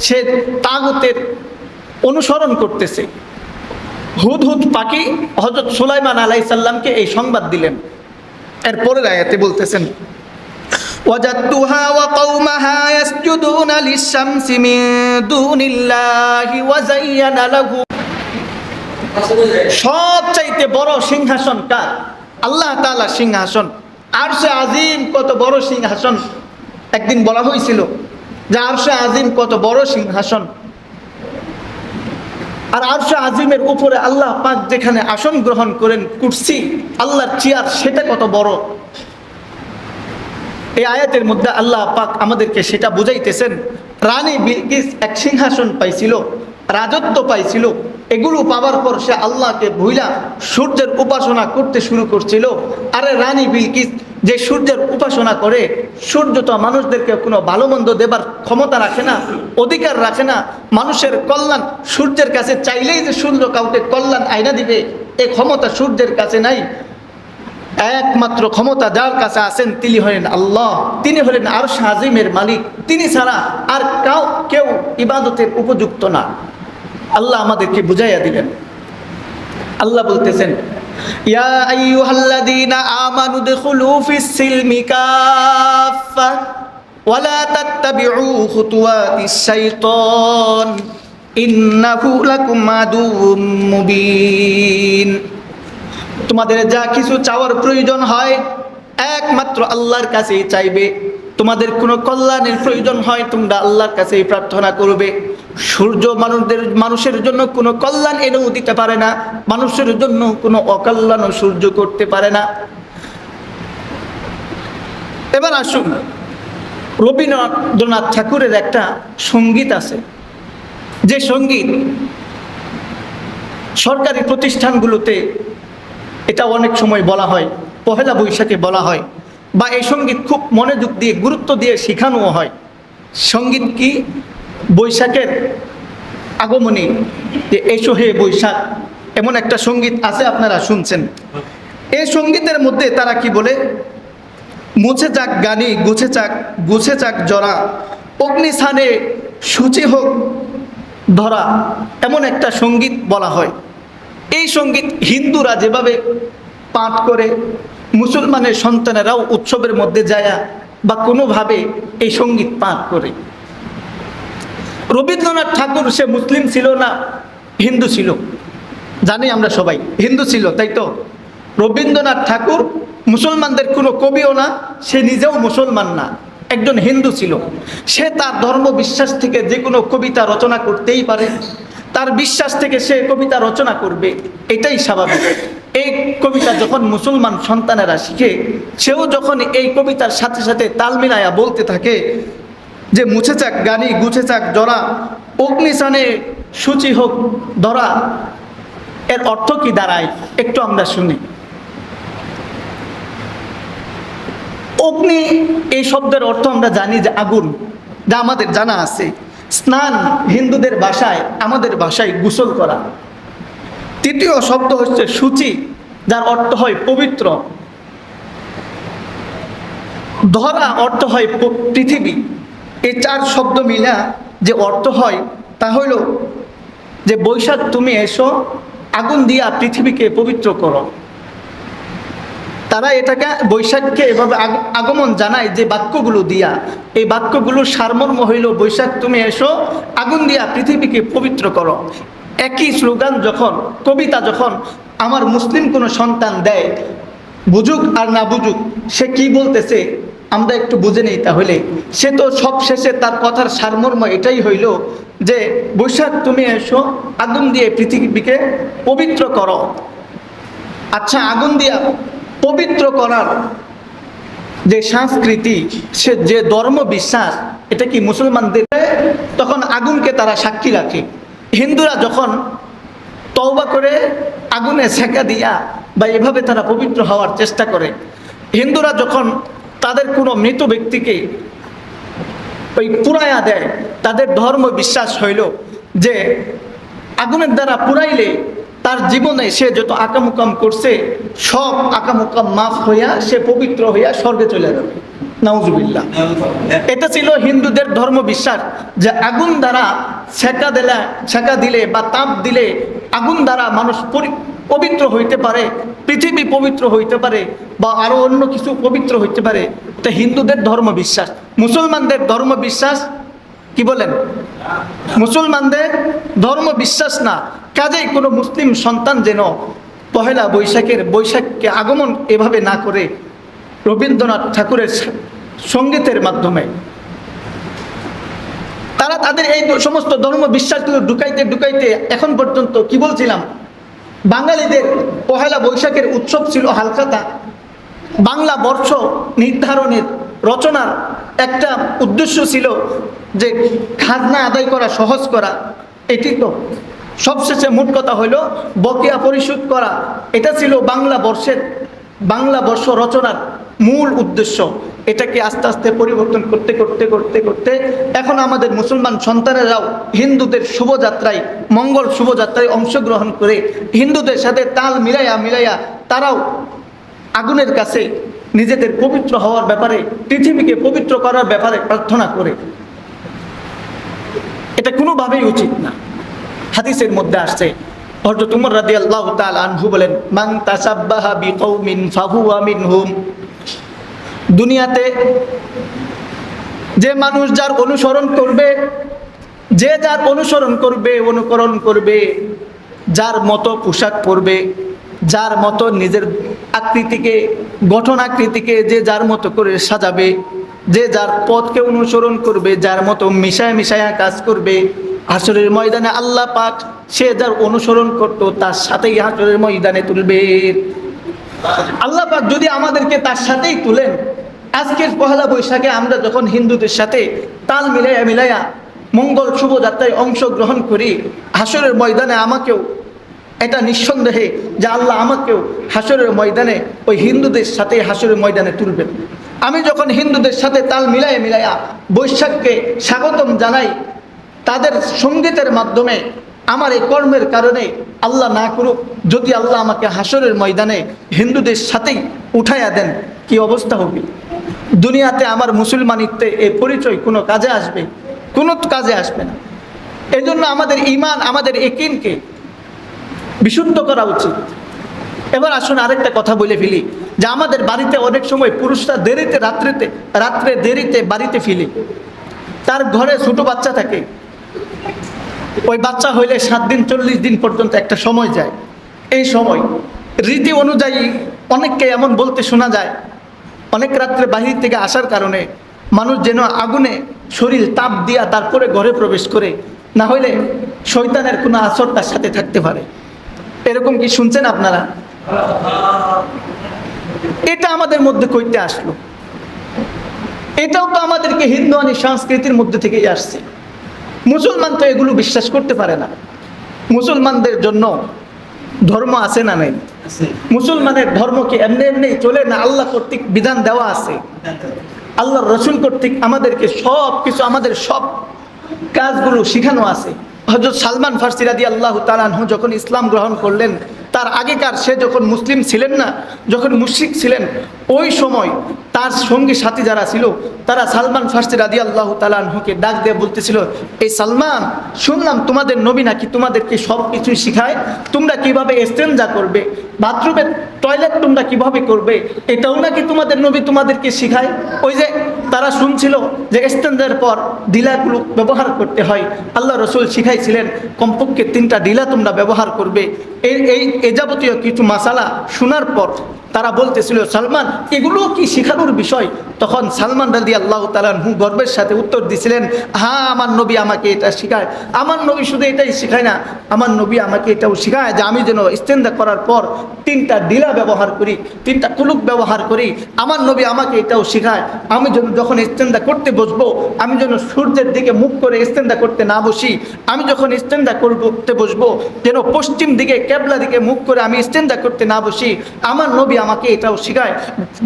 সে তাগুতের অনুসরণ করতেছে। হুদহুদ পাখি হযরত সুলাইমান আলাইহিস সালামকে এই সংবাদ দিলেন। এরপরের আয়াতে বলতেছেন, ওয়াজাদতুহা ওয়া কওমাহা ইয়াসজুদুনা লিশ-শামসি মিন দুনিল্লাহি ওয়া যায়্যানা লাহু। সবচাইতে বড় সিংহাসন কার? আল্লাহ তাআলার সিংহাসন। আরশে আজিম কত বড় সিংহাসন। একদিন বলা হয়েছিল যে আরশে আজিম কত বড় সিংহাসন, আর আরশে আজিমের উপরে আল্লাহ পাক যেখানে আসন গ্রহণ করেন, কুরসি, আল্লাহর চেয়ার, সেটা কত বড়। এই আয়াতের মধ্যে আল্লাহ পাক আমাদেরকে সেটা বুঝাইতেছেন। রানী বিলকিস এক সিংহাসন পাইছিল, রাজত্ব পাইছিল, এগুলো পাওয়ার পর সে আল্লাহকে ভুইলা সূর্যের উপাসনা করতে শুরু করছিল। আরে রানী বিলকিস যে সূর্যের উপাসনা করে, সূর্য তো মানুষদেরকে কোনো ভালো মন্দ দেবার ক্ষমতা রাখে না, অধিকার রাখে না। মানুষের কল্যাণ সূর্যের কাছে চাইলেই যে সূর্য কাউকে কল্যাণ আইনা দিবে, এই ক্ষমতা সূর্যের কাছে নাই। একমাত্র ক্ষমতা যার কাছে আছেন তিনি হলেন আল্লাহ, তিনি হলেন আরশ আজিমের মালিক। তিনি ছাড়া আর কেউ ইবাদতের উপযুক্ত না। আল্লাহ আমাদেরকে বুঝাইয়া দিলেন। আল্লাহ বলতেছেন, ইয়া আইয়ুহাল্লাযীনা আমানু দুখুলু ফিস-সিলমি কাফফা ওয়া লা তাত্তাবিউ খুতুওয়াতিশ শাইতান ইন্নাহু লাকুম আদুউম মুবিন। তোমাদের যা কিছু চাওয়ার প্রয়োজন হয় একমাত্র আল্লাহর কাছেই চাইবে। তোমাদের কোনো কল্যাণের প্রয়োজন হয় তোমরা আল্লাহর কাছেই প্রার্থনা করবে। সূর্য মানুষের জন্য কোনো কল্যাণ এনেও দিতে পারে না, মানুষের জন্য কোনো অকল্যাণও সূর্য করতে পারে না। এবার আসুন, রবীন্দ্রনাথ ঠাকুরের একটা সঙ্গীত আছে, যে সঙ্গীত সরকারি প্রতিষ্ঠানগুলোতে এটা অনেক সময় বলা হয়, পহেলা বৈশাখে বলা হয়, বা এই সঙ্গীত খুব মনোযোগ দিয়ে গুরুত্ব দিয়ে শেখানোও হয়। সঙ্গীত কি? বৈশাখের আগমনী, যে এসো হে বৈশাখ, এমন একটা সঙ্গীত আছে, আপনারা শুনছেন। এই সঙ্গীতের মধ্যে তারা কি বলে? মুছে যাক গানি গুছে যাক জরা, অগ্নিস্থানে সূচি হোক ধরা, এমন একটা সঙ্গীত বলা হয়। এই সঙ্গীত হিন্দুরা যেভাবে পাঠ করে, মুসলমানের সন্তানেরাও উৎসবের মধ্যে যায় বা কোনোভাবে এই সঙ্গীত পাঠ করে। রবীন্দ্রনাথ ঠাকুর সে মুসলিম ছিল না হিন্দু ছিল? জানি আমরা সবাই হিন্দু ছিল, তাই তো? রবীন্দ্রনাথ ঠাকুর মুসলমানদের কোনো কবিও না, সে নিজেও মুসলমান না, একজন হিন্দু ছিল। সে তার ধর্ম বিশ্বাস থেকে যে কোনো কবিতা রচনা করতেই পারে, তার বিশ্বাস থেকে সে কবিতা রচনা করবে, এটাই স্বাভাবিক। এই কবিতা যখন মুসলমান সন্তানেরা শিখে, সেও যখন এই কবিতার সাথে সাথে তাল মিলায়া বলতে থাকে যে মুছে যাক গানি গুছে যাক জরা, অগ্নিস্থানে সূচি হোক ধরা, এর অর্থ কি দাঁড়ায় একটু আমরা শুনি। অগ্নি এই শব্দের অর্থ আমরা জানি যে আগুন, যা আমাদের জানা আছে। স্নান হিন্দুদের ভাষায়, আমাদের ভাষায় গোসল করা। তৃতীয় শব্দ হচ্ছে সূচি, যার অর্থ হয় পবিত্র। ধরা অর্থ হয় পৃথিবী। এই চার শব্দ মিলা যে অর্থ হয় তা হইল যে বৈশাখ তুমি এসো, আগুন দিয়া পৃথিবীকে পবিত্র করো। তারা এটাকে বৈশাখকে এভাবে আগমন জানায় যে বাক্যগুলো দিয়া। এই বাক্যগুলোর সারমর্ম হইল বৈশাখ তুমি এসো, আগুন দিয়া পৃথিবীকে পবিত্র করো। একই স্লোগান যখন, কবিতা যখন আমার মুসলিম কোনো সন্তান দেয়, বুঝুক আর না বুঝুক, সে কি বলতেছে আমরা একটু বুঝে নেই। তাহলে সে তো সব শেষে তার কথার সারমর্ম এটাই হইল যে বৈশাখ তুমি এসো, আগুন দিয়ে পৃথিবীকে পবিত্র করো। আচ্ছা, আগুন দিয়া পবিত্র করার যে সংস্কৃতি, সে যে ধর্ম বিশ্বাস, এটা কি মুসলমানদের? তখন আগুনকে তারা সাক্ষী রাখে। হিন্দুরা যখন তওবা করে আগুনে সেকা দিয়া বা এভাবে তারা পবিত্র হওয়ার চেষ্টা করে। হিন্দুরা যখন তাদের কোনো মৃত ব্যক্তিকে ওই পুরাইয়া দেয়, তাদের ধর্ম বিশ্বাস হইল যে আগুনের দ্বারা পুরাইলে তার জীবনে সে যত আকামুকাম করছে সব আকামুকাম মাফ হইয়া সে পবিত্র হইয়া স্বর্গে চলে যাবে। নাউজুবিল্লাহ। এটা ছিল হিন্দুদের ধর্ম বিশ্বাস যে আগুন দ্বারা সেকা দিলে বা তাপ দিলে আগুন দ্বারা মানুষ পবিত্র হইতে পারে, পৃথিবী পবিত্র হইতে পারে, বা আরো অন্য কিছু পবিত্র হইতে পারে। এটা হিন্দুদের ধর্ম বিশ্বাস। মুসলমানদের ধর্ম বিশ্বাস কি বলেন? মুসলমানদের ধর্ম বিশ্বাস না। কাজেই কোনো মুসলিম সন্তান যেন পহেলা বৈশাখকে আগমন এভাবে না করে রবীন্দ্রনাথ ঠাকুরের সঙ্গীতের মাধ্যমে তারা তাদের এই সমস্ত ধর্ম বিশ্বাসগুলো ঢুকাইতে এখন পর্যন্ত কি বলছিলাম, বাঙালিদের পহেলা বৈশাখের উৎসব ছিল হালখাতা। বাংলা বর্ষ নির্ধারণের রচনার একটা উদ্দেশ্য ছিল যে খাজনা আদায় করা সহজ করা। এটি তো সবশেষে মোট কথা হলো বকেয়া পরিশোধ করা। এটা ছিল বাংলা বর্ষ রচনার মূল উদ্দেশ্য। এটাকে আস্তে আস্তে পরিবর্তন করতে এখন আমাদের মুসলমান সন্তানেরাও হিন্দুদের শুভযাত্রায়, মঙ্গল শুভযাত্রায় অংশগ্রহণ করে হিন্দুদের সাথে তাল মিলাইয়া তারাও আগুনের কাছে নিজেদের পবিত্র হওয়ার ব্যাপারে, পৃথিবীকে পবিত্র করার ব্যাপারে প্রার্থনা করে। এটা কোনোভাবেই উচিত না। হাদিসের মধ্যে আসছে, হযরত উমর রাদিয়াল্লাহু তাআলা আনহু বলেন, মান তাসাব্বাহা বিকৌমিন ফাহুয়া মিনহুম। দুনিয়াতে যে মানুষ যার অনুকরণ করবে, যার মতো পোশাক পরবে, যার মতো নিজের গঠন আকৃতিকে যে যার মতো করে সাজাবে, যে যার পথকে অনুসরণ করবে, যার মতো মিশায়া কাজ করবে, হাসরের ময়দানে আল্লাহ পাক সে যার অনুসরণ করত তার সাথেই হাসরের ময়দানে তুলবে। আল্লাহ পাক যদি আমাদেরকে তার সাথেই তুলেন, আজকের পহেলা বৈশাখে আমরা যখন হিন্দুদের সাথে তাল মিলাইয়া মঙ্গল শুভযাত্রায় অংশগ্রহণ করি, হাসরের ময়দানে আমাকেও, এটা নিঃসন্দেহে যে আল্লাহ আমাকেও হাসরের ময়দানে ওই হিন্দুদের সাথে হাসরের ময়দানে তুলবেন। আমি যখন হিন্দুদের সাথে তাল মিলাইয়া বৈশাখকে স্বাগতম জানাই, তাদের সঙ্গীতের মাধ্যমে আমার এই কর্মের কারণে আল্লাহ না করুক যদি আল্লাহ আমাকে হাসরের ময়দানে হিন্দুদের সাথেই উঠাইয়া দেন, কি অবস্থা হবে? দুনিয়াতে আমার মুসলমানিত্বে এই পরিচয় কোনো কাজে আসবে? কোনো কাজে আসবে না। এই জন্য আমাদের ঈমান, আমাদের ইয়াকিনকে বিশুদ্ধ করা উচিত। এবার আসুন আরেকটা কথা বলে ফেলি, যে আমাদের বাড়িতে অনেক সময় পুরুষরা রাত্রে দেরিতে বাড়িতে ফিরে, তার ঘরে ছোট বাচ্চা থাকে। ওই বাচ্চা হইলে 7 দিন 40 দিন পর্যন্ত একটা সময় যায়। এই সময় রীতি অনুযায়ী অনেককে এমন বলতে শোনা যায়, অনেক রাত্রে বাহির থেকে আসার কারণে মানুষ যেন আগুনে শরীর তাপ দিয়া তারপরে ঘরে প্রবেশ করে, না হইলে শয়তানের কোনো আসর তার সাথে থাকতে পারে। এরকম কি শুনছেন আপনারা? এটা আমাদের মধ্যে কইতে আসলো? এটাও তো আমাদেরকে হিন্দুয়ানি সংস্কৃতির মধ্যে থেকেই আসছে। মুসলমান তো এগুলো বিশ্বাস করতে পারে না। মুসলমানদের জন্য ধর্ম আছে না নাই? মুসলমানের ধর্ম কি এমনি এমনি চলে না? আল্লাহ কর্তৃক বিধান দেওয়া আছে। আল্লাহ রসুল কর্তৃক আমাদেরকে সব কিছু, আমাদের সব কাজগুলো শিখানো আছে। হযরত সালমান ফারসি রাদিয়াল্লাহু তাআলা আনহু যখন ইসলাম গ্রহণ করলেন, তার আগেকার সে যখন মুসলিম ছিলেন না, যখন মুশরিক ছিলেন, ওই সময় তার সঙ্গী সাথী যারা ছিল তারা সালমান ফারসি রাদিয়াল্লাহু তাআলা আনহুকে ডাক দিয়ে বলতেছিল, এই সালমান, শুনলাম তোমাদের নবী নাকি তোমাদেরকে সব কিছুই শিখায়, তোমরা কিভাবে ইস্তেনজা করবে, বাথরুমের টয়লেট তোমরা কিভাবে করবে, এটাও নাকি তোমাদের নবী তোমাদেরকে শিখায়। ওই যে তারা শুনছিল যে ইস্তেনজার পর ডিলাগুলো ব্যবহার করতে হয়, আল্লাহ রসুল শিখাইছিলেন কমপক্ষে 3টা ডিলা তোমরা ব্যবহার করবে। এই যাবতীয় কিছু মাসালা শোনার পর তারা বলতেছিল, সালমান এগুলো কি শিখানোর বিষয়? তখন সালমান রাদিয়াল্লাহু তাআলা আনহু গর্বের সাথে উত্তর দিয়েছিলেন, হ্যাঁ, আমার নবী আমাকে এটা শেখায়। আমার নবী শুধু এটাই শেখায় না, আমার নবী আমাকে এটাও শেখায় যে আমি যেন ইস্তেনজা করার পর 3টা ডিলা ব্যবহার করি, 3টা কুলুক ব্যবহার করি। আমার নবী আমাকে এটাও শেখায় আমি যেন যখন ইস্তেনজা করতে বসবো, আমি যেন সূর্যের দিকে মুখ করে ইস্তেনজা করতে না বসি। আমি যখন ইস্তেনজা করতে বসবো যেন পশ্চিম দিকে কেবলা দিকে মুখ করে আমি ইস্তেনজা করতে না বসি। আমার নবী আমাকে এটাও শেখায়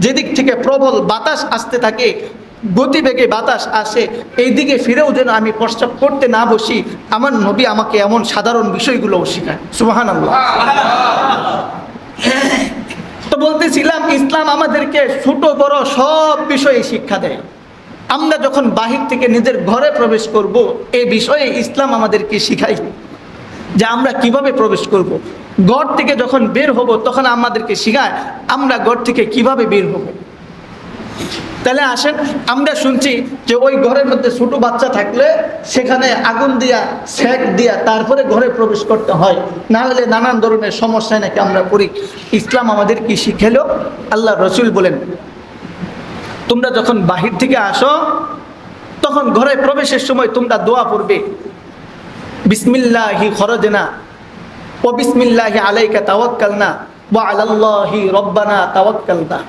যেদিক থেকে প্রবল বাতাস আসতে থাকে, গতিবেগে বাতাস আসে, এই দিকে ফিরেও যেন আমি প্রস্রাব করতে না বসি। আমার নবী আমাকে এমন সাধারণ বিষয়গুলোও শেখায়। সুবহানাল্লাহ। তো বলতেছিলাম, ইসলাম আমাদেরকে ছোট বড় সব বিষয়ে শিক্ষা দেয়। আমরা যখন বাহির থেকে নিজের ঘরে প্রবেশ করব, এই বিষয়ে ইসলাম আমাদেরকে শিখায় যে আমরা কিভাবে প্রবেশ করব। ঘর থেকে যখন বের হব তখন আমাদেরকে শেখায় আমরা ঘর থেকে কিভাবে বের হব। তাহলে আসেন, আমরা শুনছি যে ওই ঘরের মধ্যে ছোট বাচ্চা থাকলে সেখানে আগুন দিয়া, সেক দিয়া তারপরে ঘরে প্রবেশ করতে হয়, না হলে নানান ধরনের সমস্যায় নাকি আমরা পড়ি। ইসলাম আমাদের কি শিখালো? আল্লাহ রসুল বলেন, তোমরা যখন বাহির থেকে আসো তখন ঘরে প্রবেশের সময় তোমরা দোয়া পড়বে, বিসমিল্লাহি খরজনা ওয়া বিসমিল্লাহি আলাইকা তাওয়াক্কালনা ওয়া আলাল্লাহি রব্বানা তাওয়াক্কালনা।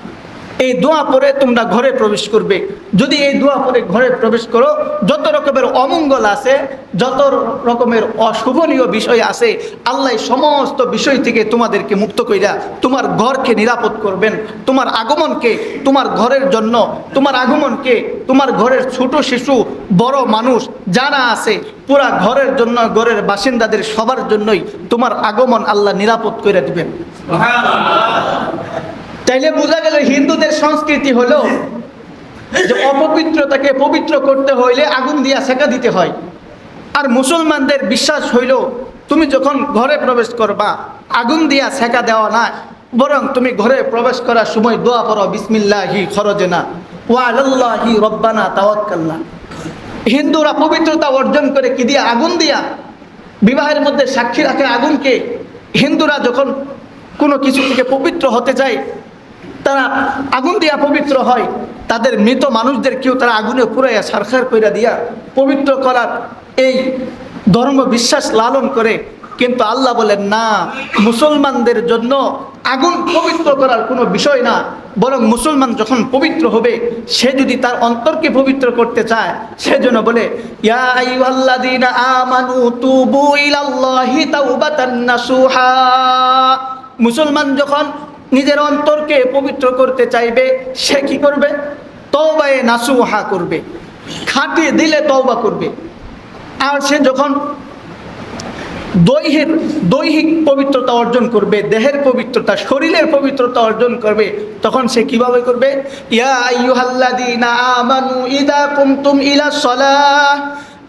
এই দোয়া পড়ে তোমরা ঘরে প্রবেশ করবে। যদি এই দোয়া পড়ে ঘরে প্রবেশ করো, যত রকমের অমঙ্গল আছে, যত রকমের অশুভনীয় বিষয় আছে, আল্লাহ সমস্ত বিষয় থেকে তোমাদেরকে মুক্ত কইরা তোমার ঘরকে নিরাপদ করবেন। তোমার আগমনকে, তোমার ঘরের জন্য, তোমার আগমনকে, তোমার ঘরের ছোট শিশু, বড় মানুষ যারা আছে, পুরা ঘরের জন্য, ঘরের বাসিন্দাদের সবার জন্যই তোমার আগমন আল্লাহ নিরাপদ করে দিবেন। তাইলে বোঝা গেল হিন্দুদের সংস্কৃতি হলো যে অপবিত্রতাকে পবিত্র করতে হইলে আগুন দিয়া সেকা দিতে হয়। আর মুসলমানদের বিশ্বাস হইল তুমি যখন ঘরে প্রবেশ করবা আগুন দিয়া সেকা দেওয়া না, বরং তুমি ঘরে প্রবেশ করার সময় দোয়া পড়ো, বিসমিল্লাহি খরজনা ওয়া আলাল্লাহি রব্বানা তাওয়াক্কালনা। হিন্দুরা পবিত্রতা অর্জন করে কি দিয়া? আগুন দিয়া। বিবাহের মধ্যে সাক্ষী রাখে আগুনকে। হিন্দুরা যখন কোনো কিছু থেকে পবিত্র হতে চায় তারা আগুন দিয়া পবিত্র হয়। তাদের মৃত মানুষদের কেউ তারা আগুনে পুরাইয়া সারখার কইরা দিয়া পবিত্র করার এই ধর্ম বিশ্বাস লালন করে। কিন্তু আল্লাহ বলেন না, মুসলমানদের জন্য আগুন পবিত্র করার কোনো বিষয় না, বরং মুসলমান যখন পবিত্র হবে, সে যদি তার অন্তরকে পবিত্র করতে চায়, সেজন্য বলে ইয়া আইয়ুহাল্লাযীনা আমানু তুবু ইলাল্লাহি তাওবাতান নাসুহা। মুসলমান যখন নিজের অন্তরকে পবিত্র করতে চাইবে, সে কি করবে? তওবায়ে নাসুহা করবে, খাটিয়ে দিলে তওবা করবে। আর সে যখন দৈহিক পবিত্রতা অর্জন করবে, দেহের পবিত্রতা, শরীরের পবিত্রতা অর্জন করবে, তখন সে কিভাবে করবে? ইয়া আইয়ুহাল্লাযীনা আমানু ইযা কুমতুম ইলাস সালাহ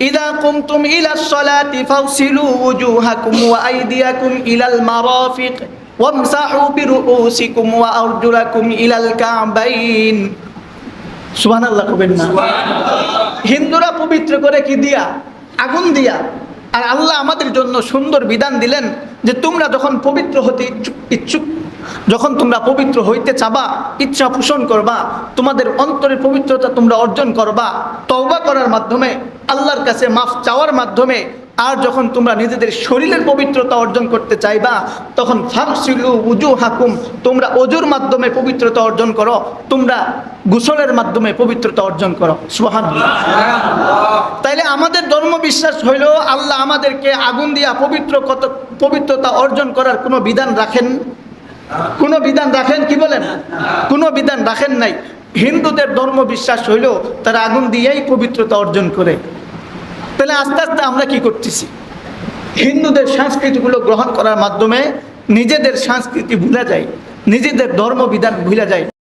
ইযা কুমতুম ইলাস সালাতি ফাগসিলু ওয়ুজুহাকুম ওয়া আইদিয়াকুম ইলাল মারাফিক ওয়ামসাহু বিরুউসিকুম ওয়া আরজুলাকুম ইলাল কা'বাইন। সুবহানাল্লাহ কবেন না? হিন্দুরা পবিত্র করে কি দিয়া? আগুন দিয়া। আর আল্লাহ আমাদের জন্য সুন্দর বিধান দিলেন যে তোমরা যখন পবিত্র হতে ইচ্ছুক, যখন তোমরা পবিত্র হইতে চাবা, ইচ্ছা পোষণ করবা, তোমাদের অন্তরের পবিত্রতা তোমরা অর্জন করবা তওবা করার মাধ্যমে, আল্লাহর কাছে মাফ চাওয়ার মাধ্যমে। আর যখন তোমরা নিজেদের শরীরের পবিত্রতা অর্জন করতে চাইবা, তখন ফাগসিলু ওয়ুজুহাকুম, তোমরা ওযুর মাধ্যমে পবিত্রতা অর্জন করো, তোমরা গোসলের মাধ্যমে পবিত্রতা অর্জন করো। সুবহানাল্লাহ। তাইলে আমাদের ধর্ম বিশ্বাস হইল আল্লাহ আমাদেরকে আগুন দিয়া পবিত্রতা অর্জন করার কোনো বিধান রাখেন? কোনো বিধান রাখেন? কি বলেন? কোনো বিধান রাখেন নাই। হিন্দুদের ধর্ম বিশ্বাস হইল তারা আগুন দিয়েই পবিত্রতা অর্জন করে। তাহলে আস্তে আস্তে আমরা কি করতেছি? হিন্দুদের সংস্কৃতিগুলো গ্রহণ করার মাধ্যমে নিজেদের সংস্কৃতি ভুলে যায়, নিজেদের ধর্মবিধান ভুলে যায়।